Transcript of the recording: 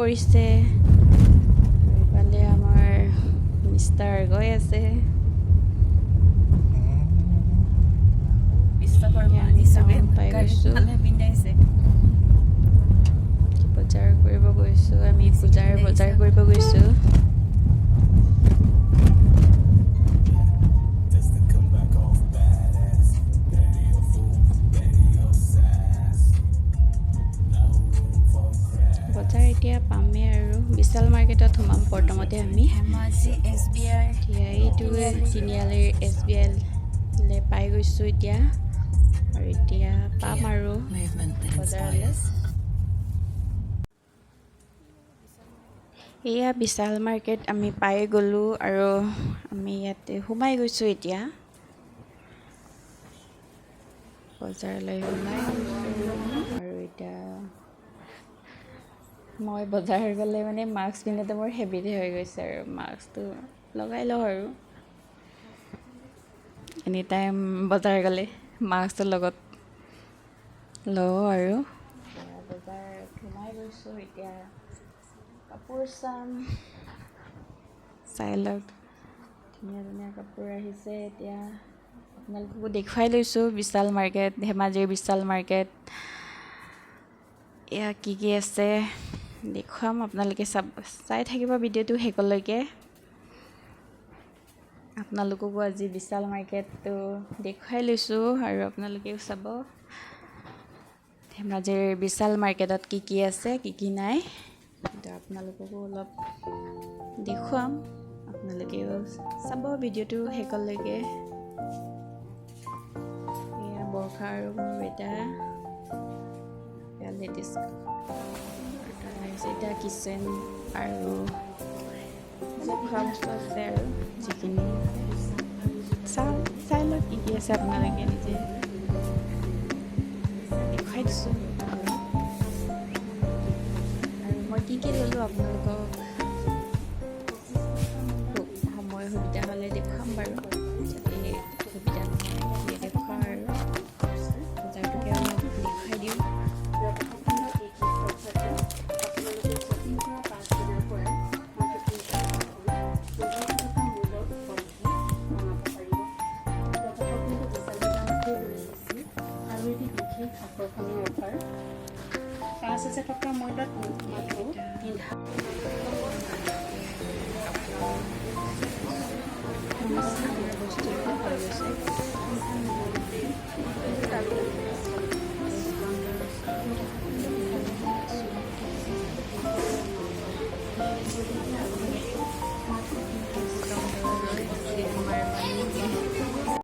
কৰিছে এইফালে আমাৰ মিষ্টাৰ গৈ আছে আমি টাউন পাই গৈছোঁ বজাৰ কৰিব গৈছোঁ আমি পূজাৰ বজাৰ কৰিব গৈছোঁ বজাৰ এতিয়া পামেই আৰু বিশাল মাৰ্কেটত সোমাম প্ৰথমতে আমি এতিয়া এইটো তিনিআলিৰ SBI পাই গৈছোঁ এতিয়া আৰু এতিয়া পাম আৰু বজাৰলৈ এয়া বিশাল মাৰ্কেট আমি পাই গ'লোঁ আৰু আমি ইয়াতে সোমাই গৈছোঁ এতিয়া বজাৰলৈ সোমাই গৈছোঁ আৰু এতিয়া মই বজাৰ গ'লে মানে মাস্ক পিন্ধাটো মোৰ হেবিট হৈ গৈছে আৰু মাস্কটো লগাই লওঁ আৰু এনি টাইম বজাৰ গ'লে মাস্কটো লগত লওঁ আৰু বজাৰত সোমাই গৈছোঁ এতিয়া কাপোৰ চাম চাই লওক ধুনীয়া ধুনীয়া কাপোৰ আহিছে এতিয়া আপোনালোককো দেখুৱাই লৈছোঁ বিশাল মাৰ্কেট ধেমাজিৰ বিশাল মাৰ্কেট এয়া কি কি আছে দেখুৱাম আপোনালোকে চাই থাকিব ভিডিঅ'টো শেষলৈকে আপোনালোককো আজি বিশাল মাৰ্কেটটো দেখুৱাই লৈছোঁ আৰু আপোনালোকেও চাব ধেমাজিৰ বিশাল মাৰ্কেটত কি কি আছে কি কি নাই আপোনালোককো অলপ দেখুৱাম আপোনালোকেও চাব ভিডিঅ'টো শেষলৈকে এয়া বৰষা আৰু মোৰ বেটা লেডিজ এটা কিচেন আৰু খোৱা বস্তু আছে আৰু যিখিনি চাই লওক কি কি আছে আপোনালোকে নিজে দেখুৱাই দিছোঁ আৰু মই কি কি ল'লোঁ আপোনালোকক সময় সুবিধা হ'লে দেখুৱাম বাৰু যদি সুবিধা নহয় দেখুৱাম আৰু বজাৰটোকে অলপ দেখুৱাই দিওঁ